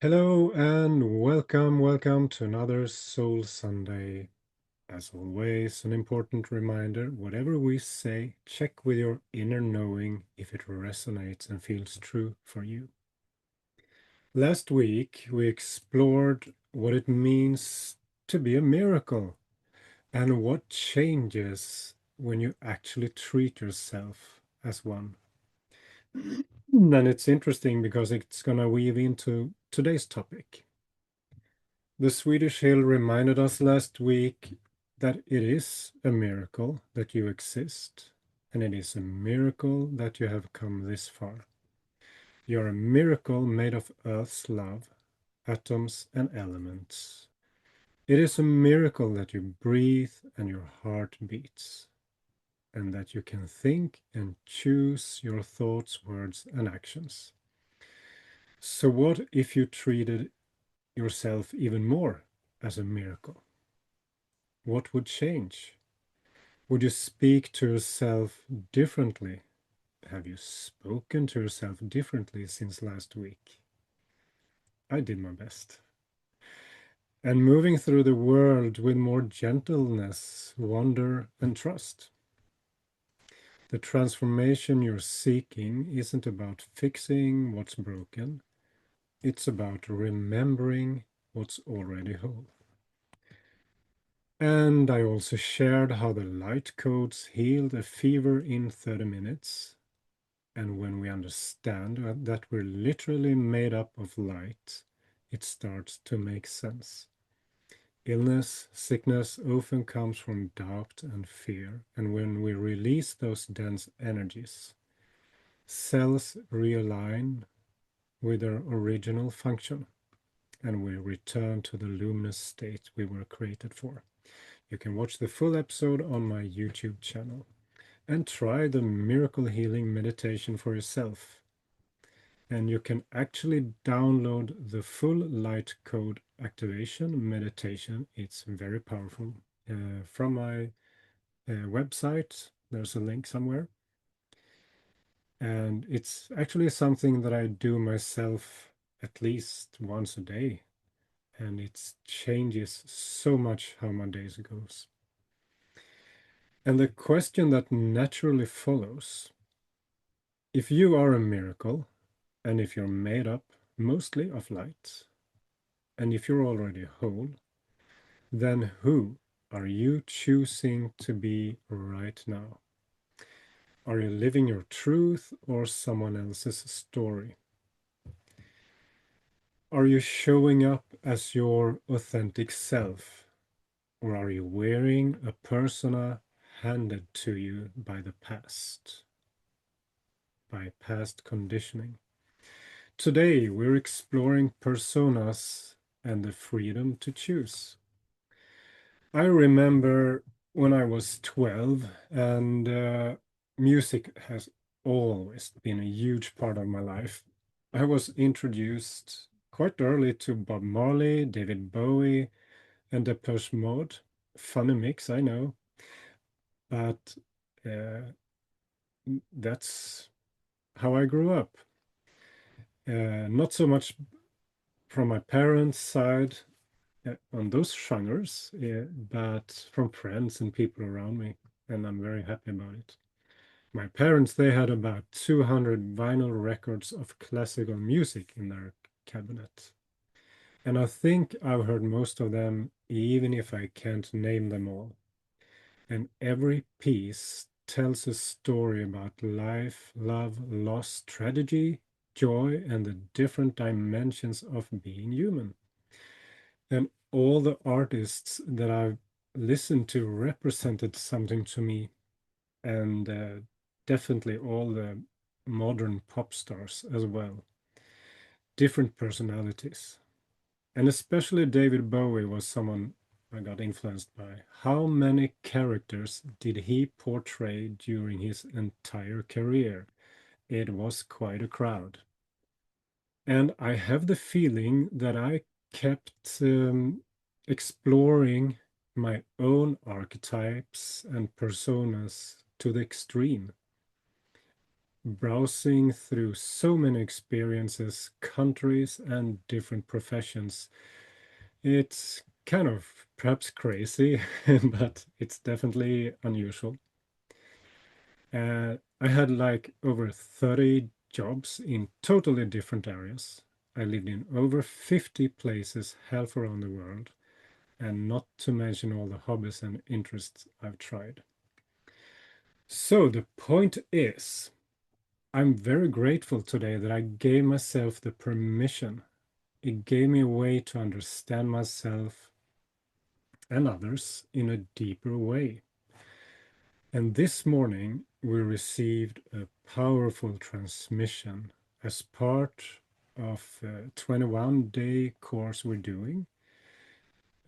Hello and welcome to another Soul Sunday. As always, an important reminder, whatever we say, check with your inner knowing if it resonates and feels true for you. Last week, we explored what it means to be a miracle and what changes when you actually treat yourself as one. And it's interesting because it's going to weave into today's topic. The Swedish Hill reminded us last week that it is a miracle that you exist, and it is a miracle that you have come this far. You're a miracle made of Earth's love, atoms, and elements. It is a miracle that you breathe and your heart beats, and that you can think and choose your thoughts, words, and actions. So, what if you treated yourself even more as a miracle? What would change? Would you speak to yourself differently? Have you spoken to yourself differently since last week? I did my best. And moving through the world with more gentleness, wonder, and trust. The transformation you're seeking isn't about fixing what's broken, it's about remembering what's already whole. And I also shared how the light codes healed a fever in 30 minutes. And when we understand that we're literally made up of light, it starts to make sense. Illness, sickness often comes from doubt and fear, and when we release those dense energies, cells realign with their original function, and we return to the luminous state we were created for. You can watch the full episode on my YouTube channel and try the miracle healing meditation for yourself. And you can actually download the full light code activation meditation. It's very powerful. From my website, there's a link somewhere. And it's actually something that I do myself at least once a day. And it changes so much how my days goes. And the question that naturally follows, if you are a miracle, and if you're made up mostly of light, and if you're already whole, then who are you choosing to be right now? Are you living your truth or someone else's story? Are you showing up as your authentic self, or are you wearing a persona handed to you by the past, by past conditioning? Today, we're exploring personas and the freedom to choose. I remember when I was 12, and music has always been a huge part of my life. I was introduced quite early to Bob Marley, David Bowie, and Depeche Mode. Funny mix, I know, but uh, that's how I grew up. Not so much from my parents' side on those genres, but from friends and people around me, and I'm very happy about it. My parents, they had about 200 vinyl records of classical music in their cabinet. And I think I've heard most of them, even if I can't name them all. And every piece tells a story about life, love, loss, tragedy, joy, and the different dimensions of being human. And all the artists that I've listened to represented something to me, and definitely all the modern pop stars as well. Different personalities. And especially David Bowie was someone I got influenced by. How many characters did he portray during his entire career? It was quite a crowd. And I have the feeling that I kept exploring my own archetypes and personas to the extreme. browsing through so many experiences, countries, and different professions. It's kind of perhaps crazy, but it's definitely unusual. I had like over 30 jobs in totally different areas. I lived in over 50 places half around the world, and not to mention all the hobbies and interests I've tried. So the point is, I'm very grateful today that I gave myself the permission. It gave me a way to understand myself and others in a deeper way. And this morning, we received a powerful transmission as part of a 21-day course we're doing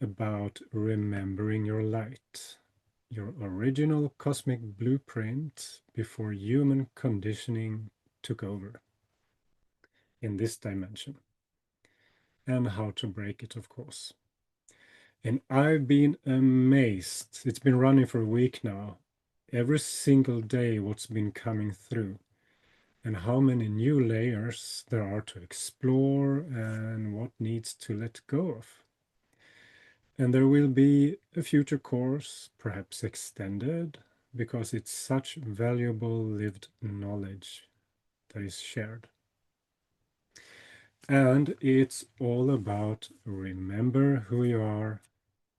about remembering your light, your original cosmic blueprint before human conditioning took over in this dimension, and how to break it, of course. And I've been amazed. It's been running for a week now. Every single day, what's been coming through, and how many new layers there are to explore, and what needs to let go of. And there will be a future course, perhaps extended, because it's such valuable lived knowledge that is shared. And it's all about remember who you are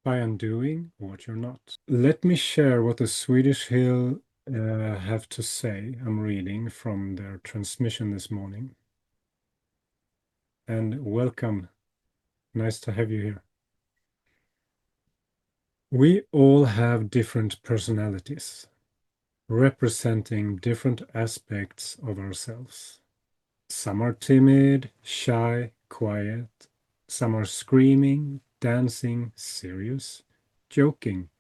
by undoing what you're not. Let me share what the Swedish Hill have to say. I'm reading from their transmission this morning. And welcome. Nice to have you here. We all have different personalities, representing different aspects of ourselves. Some are timid, shy, quiet. Some are screaming, dancing, serious, joking.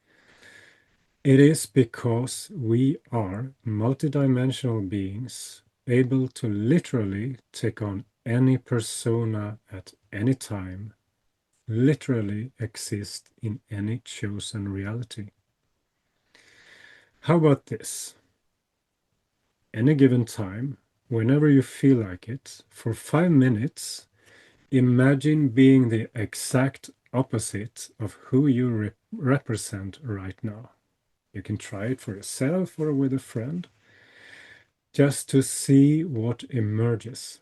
It is because we are multidimensional beings able to literally take on any persona at any time, literally exist in any chosen reality. How about this? Any given time, whenever you feel like it, for 5 minutes, imagine being the exact opposite of who you represent right now. You can try it for yourself or with a friend, just to see what emerges.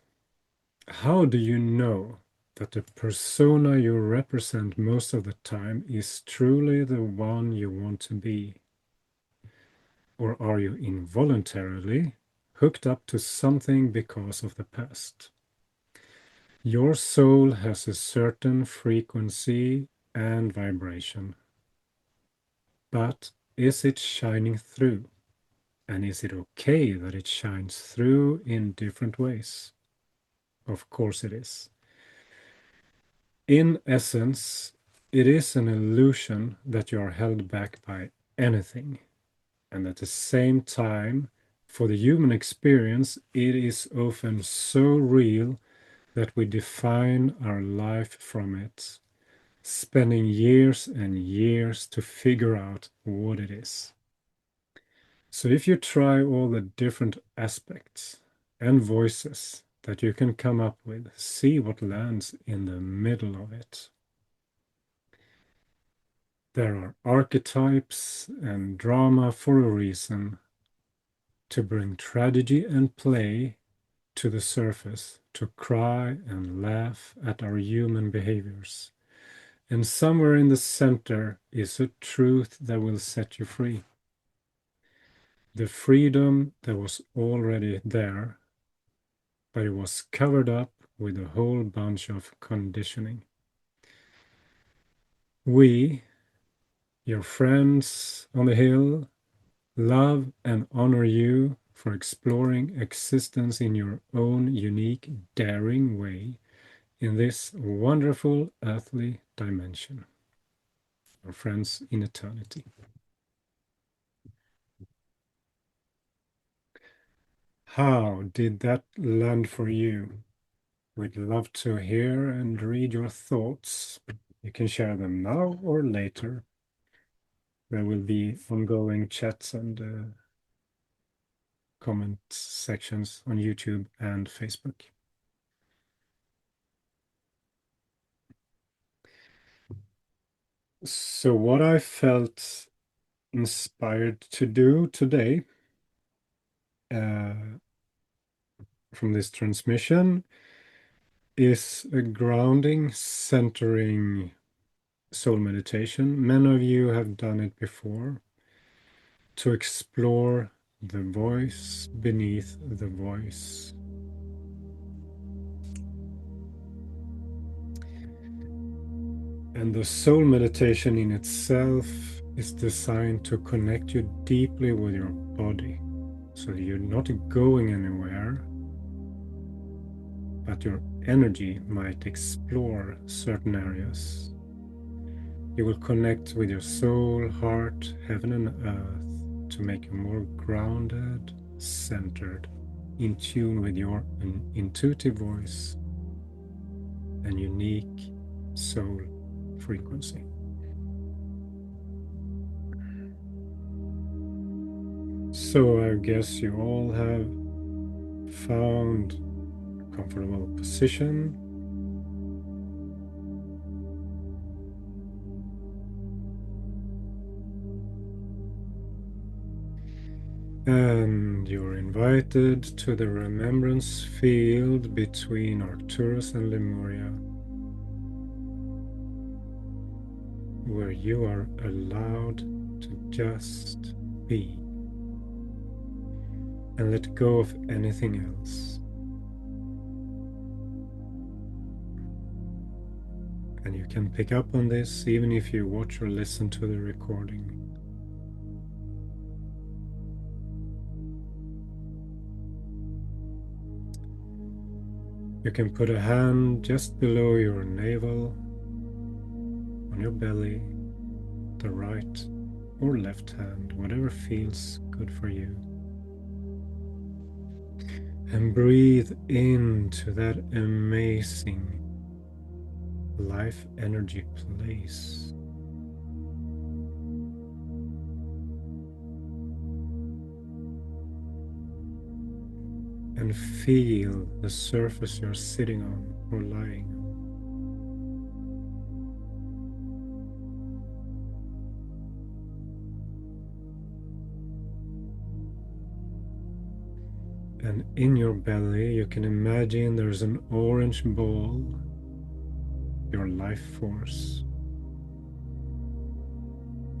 How do you know that the persona you represent most of the time is truly the one you want to be? Or are you involuntarily hooked up to something because of the past? Your soul has a certain frequency and vibration, but is it shining through? And is it okay that it shines through in different ways? Of course it is. In essence, it is an illusion that you are held back by anything. And at the same time, for the human experience, it is often so real that we define our life from it, spending years and years to figure out what it is. So if you try all the different aspects and voices that you can come up with, see what lands in the middle of it. There are archetypes and drama for a reason, to bring tragedy and play to the surface, to cry and laugh at our human behaviors. And somewhere in the center is a truth that will set you free. The freedom that was already there, but it was covered up with a whole bunch of conditioning. We, your friends on the hill, love and honor you for exploring existence in your own unique, daring way in this wonderful earthly dimension. Our friends in eternity. How did that land for you? We'd love to hear and read your thoughts. You can share them now or later. There will be ongoing chats and comment sections on YouTube and Facebook. So what I felt inspired to do today from this transmission is a grounding, centering soul meditation. Many of you have done it before, to explore the voice beneath the voice. And the soul meditation in itself is designed to connect you deeply with your body. So you're not going anywhere, but your energy might explore certain areas. You will connect with your soul, heart, heaven and earth to make you more grounded, centered, in tune with your intuitive voice and unique soul frequency. So I guess you all have found a comfortable position. And you're invited to the remembrance field between Arcturus and Lemuria, where you are allowed to just be and let go of anything else. And you can pick up on this even if you watch or listen to the recording. You can put a hand just below your navel, on your belly, the right or left hand, whatever feels good for you. And breathe into that amazing life energy place. And feel the surface you're sitting on or lying on. And in your belly, you can imagine there's an orange ball, your life force.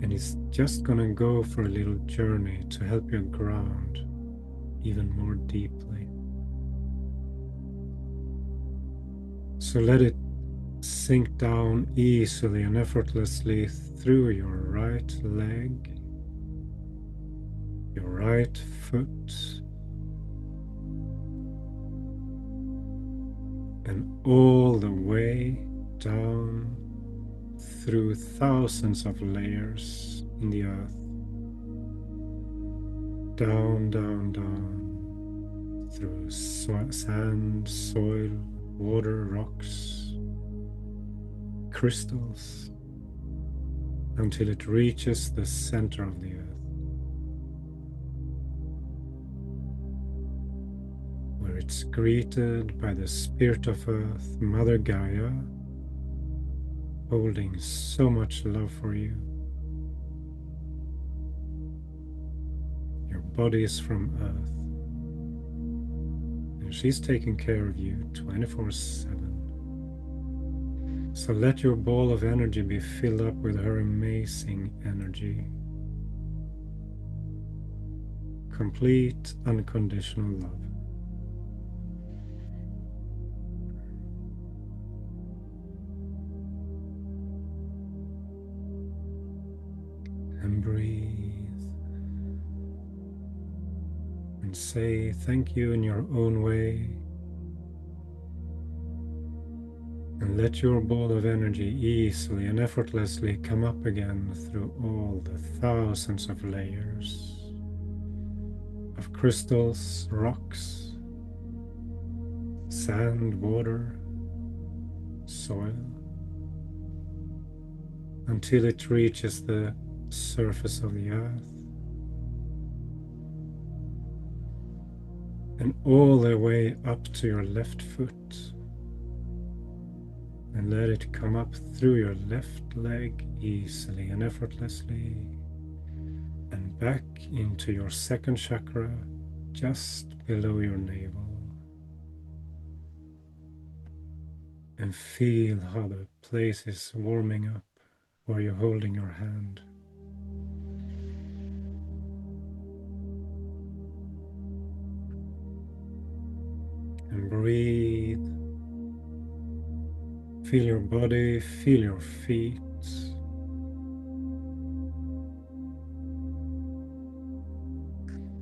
And it's just gonna go for a little journey to help you ground even more deeply. So let it sink down easily and effortlessly through your right leg, your right foot, and all the way down through thousands of layers in the earth. Down, down, down, through sand, soil, water, rocks, crystals, until it reaches the center of the earth, where it's greeted by the Spirit of Earth, Mother Gaia, holding so much love for you. Your body is from Earth, and she's taking care of you 24/7. So let your ball of energy be filled up with her amazing energy. Complete, unconditional love. And breathe. And say thank you in your own way. And let your ball of energy easily and effortlessly come up again through all the thousands of layers of crystals, rocks, sand, water, soil, until it reaches the surface of the earth, and all the way up to your left foot. And let it come up through your left leg easily and effortlessly, and back into your second chakra, just below your navel. And feel how the place is warming up where you're holding your hand. And breathe. Feel your body, feel your feet.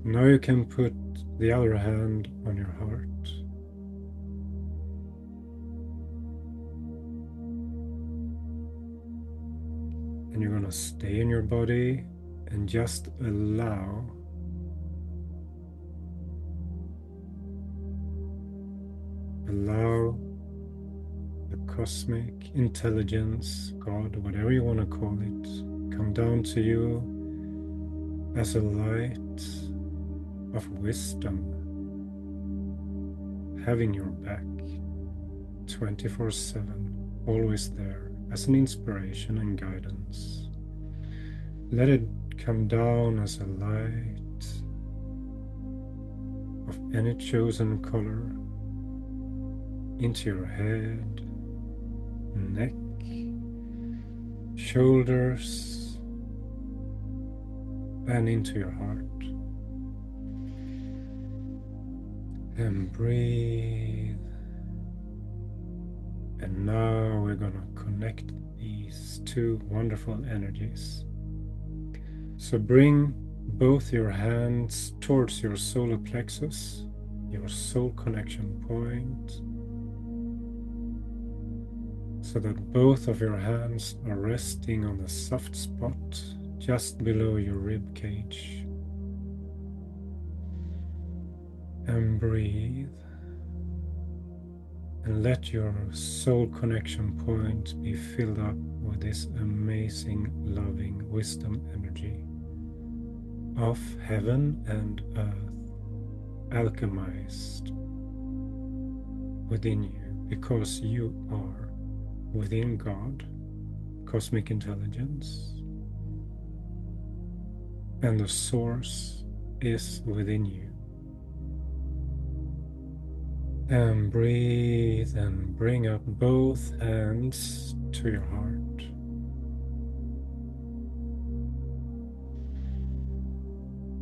Now you can put the other hand on your heart. And you're going to stay in your body and just allow the cosmic intelligence, God, whatever you want to call it, come down to you as a light of wisdom, having your back 24/7, always there as an inspiration and guidance. Let it come down as a light of any chosen color into your head, neck, shoulders, and into your heart. And breathe. And now we're going to connect these two wonderful energies. So bring both your hands towards your solar plexus, your soul connection point, so that both of your hands are resting on the soft spot just below your rib cage. And breathe. And let your soul connection point be filled up with this amazing, loving wisdom energy of heaven and earth, alchemized within you, because you are within God, cosmic intelligence, and the source is within you. And breathe and bring up both hands to your heart.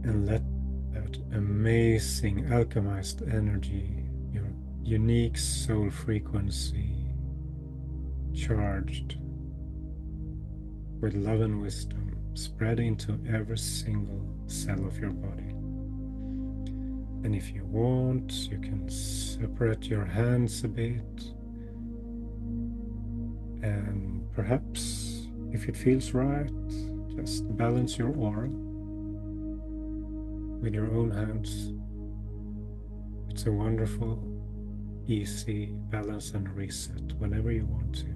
And let that amazing alchemized energy, your unique soul frequency, charged with love and wisdom, spread into every single cell of your body. And if you want, you can separate your hands a bit, and perhaps, if it feels right, just balance your aura with your own hands. It's a wonderful, easy balance and reset whenever you want to.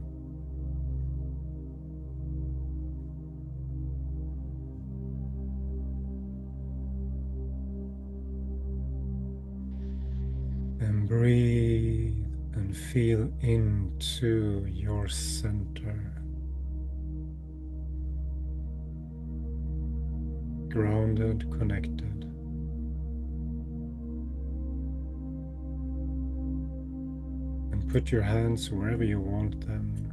And breathe and feel into your center, grounded, connected. And put your hands wherever you want them,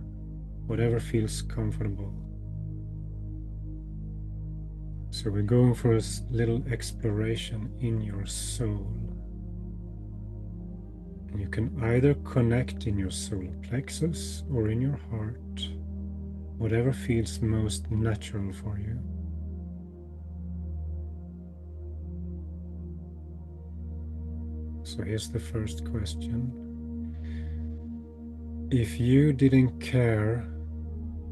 whatever feels comfortable. So we're going for a little exploration in your soul. And you can either connect in your solar plexus or in your heart, whatever feels most natural for you. So here's the first question. If you didn't care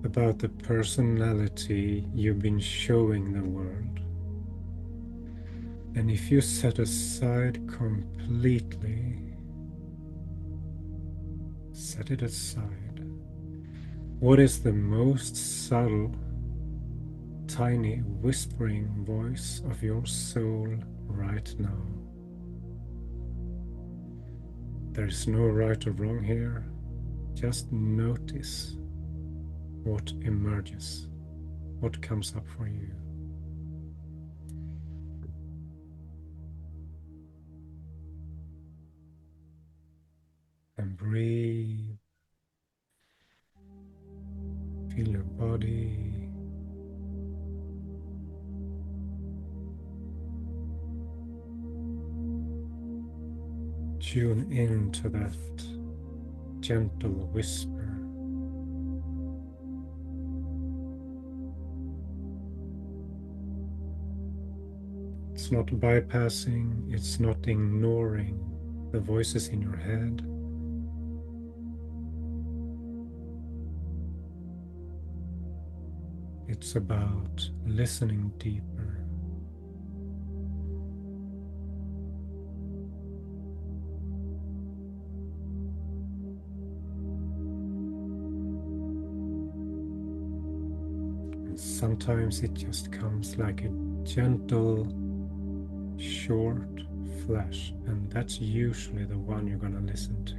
about the personality you've been showing the world, and if you set aside completely, set it aside, what is the most subtle, tiny whispering voice of your soul right now? There is no right or wrong here. Just notice what emerges, what comes up for you. And breathe. Feel your body. Tune into that gentle whisper. It's not bypassing, it's not ignoring the voices in your head. It's about listening deeper. And sometimes it just comes like a gentle, short flash, and that's usually the one you're going to listen to.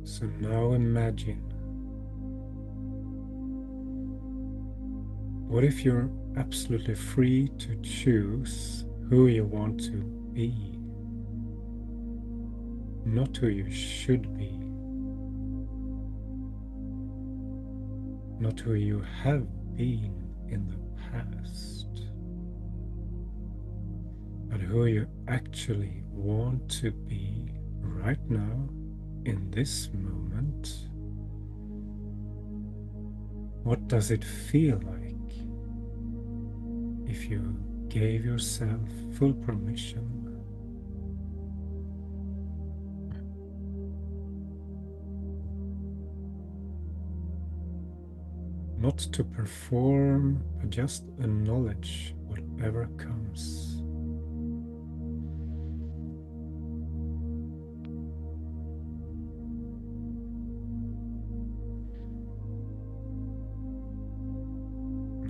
So now imagine, what if you're absolutely free to choose who you want to be, not who you should be, not who you have been in the past, but who you actually want to be right now, in this moment? What does it feel like if you gave yourself full permission? Not to perform, but just acknowledge whatever comes.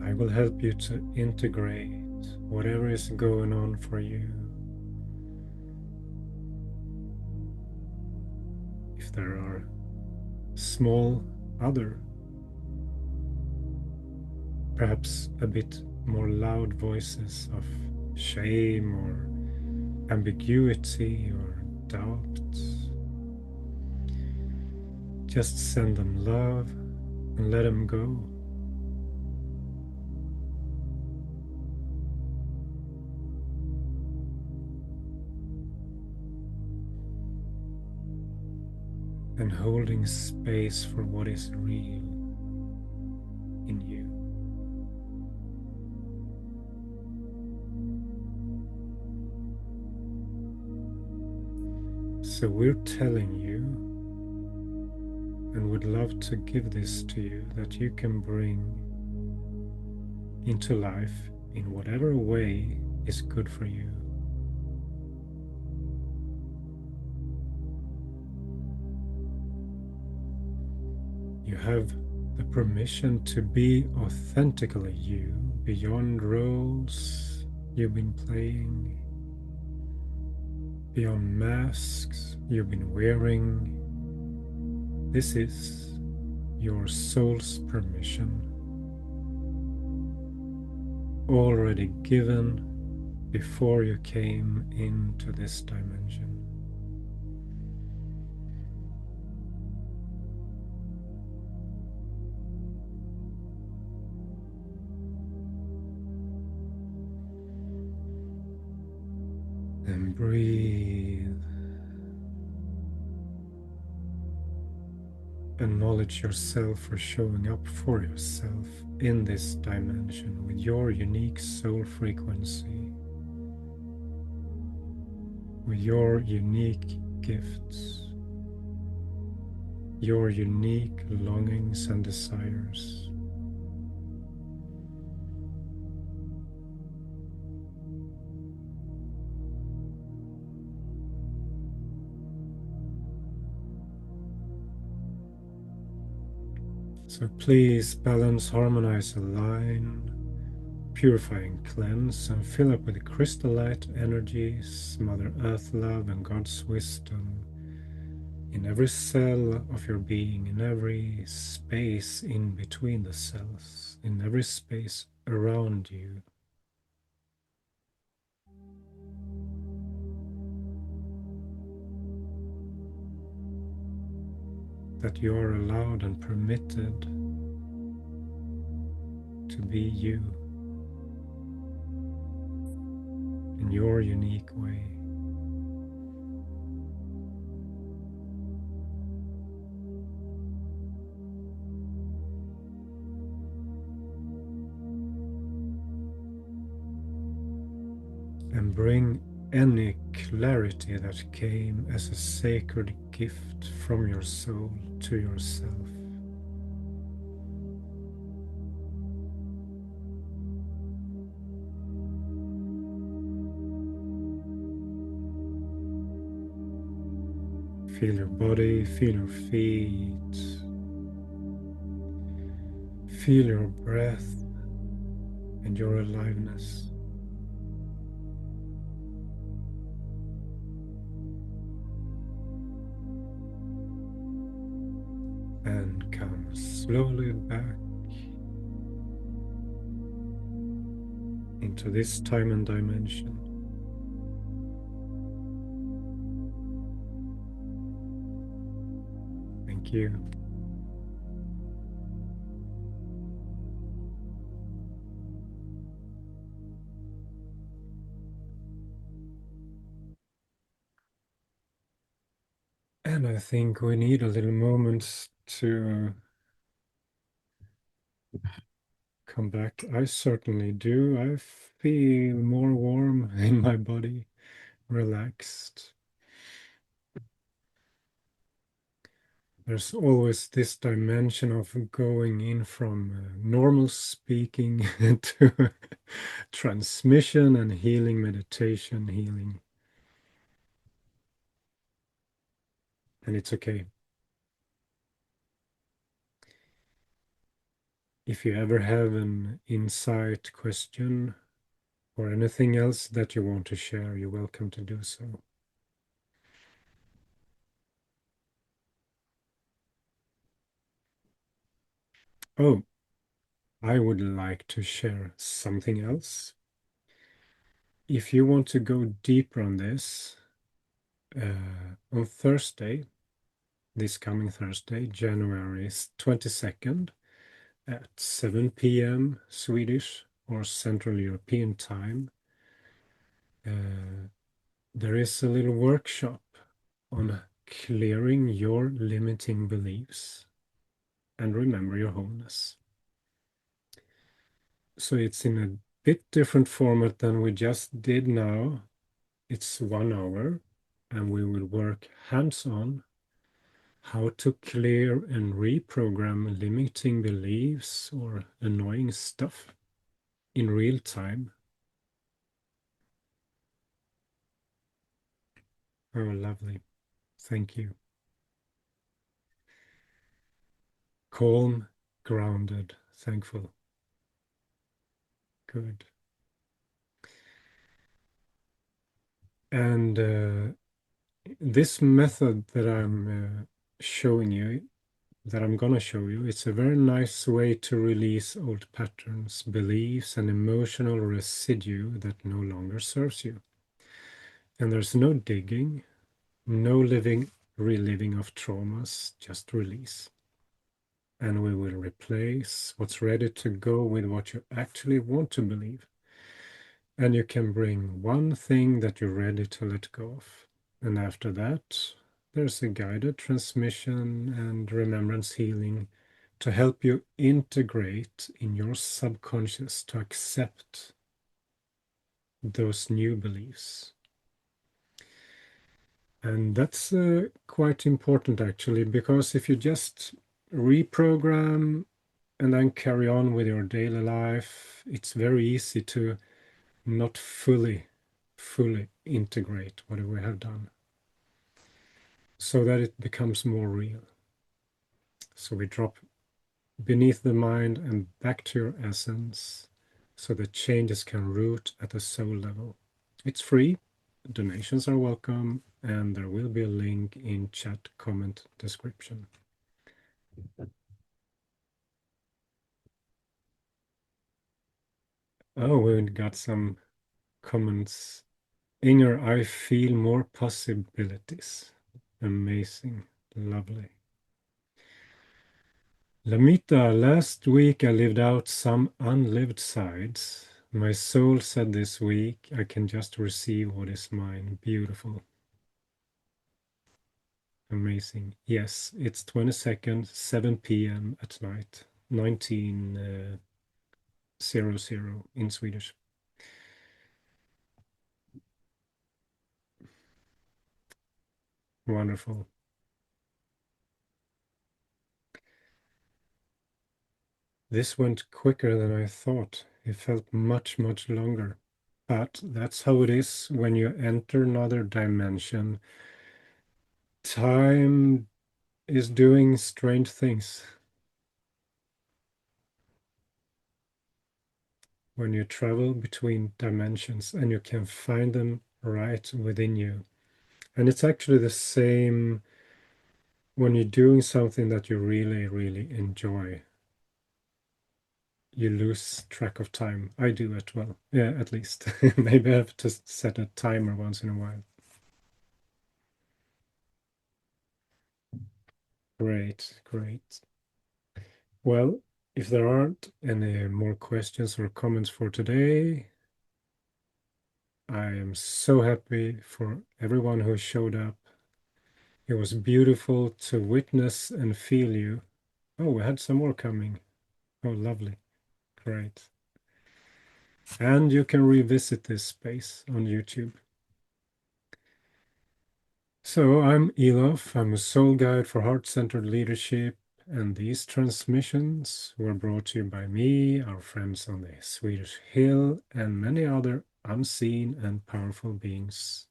I will help you to integrate whatever is going on for you. If there are small other, perhaps a bit more loud voices of shame or ambiguity or doubt, just send them love and let them go. And holding space for what is real in you. So we're telling you, and would love to give this to you, that you can bring into life in whatever way is good for you. You have the permission to be authentically you, beyond roles you've been playing, beyond masks you've been wearing. This is your soul's permission, already given before you came into this dimension. And breathe. Acknowledge yourself for showing up for yourself in this dimension with your unique soul frequency, with your unique gifts, your unique longings and desires. So please balance, harmonize, align, purify and cleanse and fill up with crystal light energies, Mother Earth love, and God's wisdom in every cell of your being, in every space in between the cells, in every space around you. That you are allowed and permitted to be you in your unique way. And bring any clarity that came as a sacred gift from your soul to yourself. Feel your body, feel your feet, feel your breath and your aliveness. And come slowly back into this time and dimension. Thank you. And I think we need a little moment to come back. I certainly do. I feel more warm in my body, relaxed. There's always this dimension of going in from normal speaking to transmission and healing, meditation, healing. And it's okay. If you ever have an insight, question, or anything else that you want to share, you're welcome to do so. Oh, I would like to share something else. If you want to go deeper on this, on Thursday, this coming Thursday, January 22nd, at 7 p.m. Swedish or Central European time, there is a little workshop on clearing your limiting beliefs and remember your wholeness. So it's in a bit different format than we just did now. It's 1 hour, and we will work hands-on how to clear and reprogram limiting beliefs or annoying stuff in real time. Oh, lovely. Thank you. Calm, grounded, thankful. Good. And this method that I'm showing you, that I'm gonna show you, it's a very nice way to release old patterns, beliefs, and emotional residue that no longer serves you. And there's no digging, no reliving of traumas, just release. And we will replace what's ready to go with what you actually want to believe. And you can bring one thing that you're ready to let go of. And after that, there's a guided transmission and remembrance healing to help you integrate in your subconscious to accept those new beliefs. And that's quite important actually, because if you just reprogram and then carry on with your daily life, it's very easy to not fully integrate what we have done so that it becomes more real. So we drop beneath the mind and back to your essence, so the changes can root at the soul level. It's free, donations are welcome, and there will be a link in chat comment description. Oh, we got some comments. Inger, I feel more possibilities. Amazing, lovely. Lamita, last week I lived out some unlived sides. My soul said this week I can just receive what is mine. Beautiful. Amazing. Yes, it's 22nd, 7 p.m. at night, 1900 in Swedish. Wonderful. This went quicker than I thought. It felt much, much longer. But that's how it is when you enter another dimension. Time is doing strange things. When you travel between dimensions and you can find them right within you. And it's actually the same when you're doing something that you really, really enjoy. You lose track of time. I do it well. Yeah, at least. Maybe I have to set a timer once in a while. Great, great. Well, if there aren't any more questions or comments for today, I am so happy for everyone who showed up. It was beautiful to witness and feel you. Oh, we had some more coming. Oh, lovely. Great. And you can revisit this space on YouTube. So I'm Elof. I'm a soul guide for heart-centered leadership, and these transmissions were brought to you by me, our friends on the Swedish Hill, and many other unseen and powerful beings.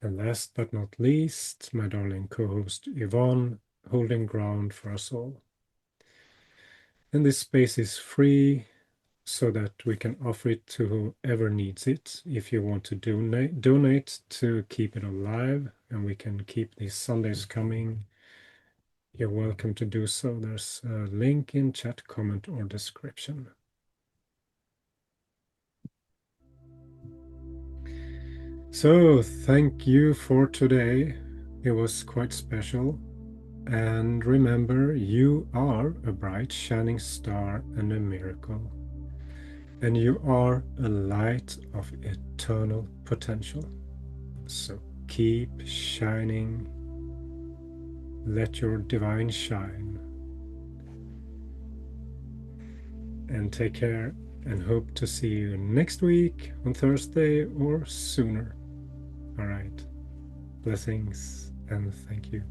And last but not least, my darling co-host Yvonne, holding ground for us all. And this space is free so that we can offer it to whoever needs it. If you want to donate to keep it alive and we can keep these Sundays coming, you're welcome to do so. There's a link in chat, comment, or description. So thank you for today. It was quite special. And remember, you are a bright shining star and a miracle. And you are a light of eternal potential. So keep shining. Let your divine shine. And take care, and hope to see you next week on Thursday or sooner. All right. Blessings and thank you.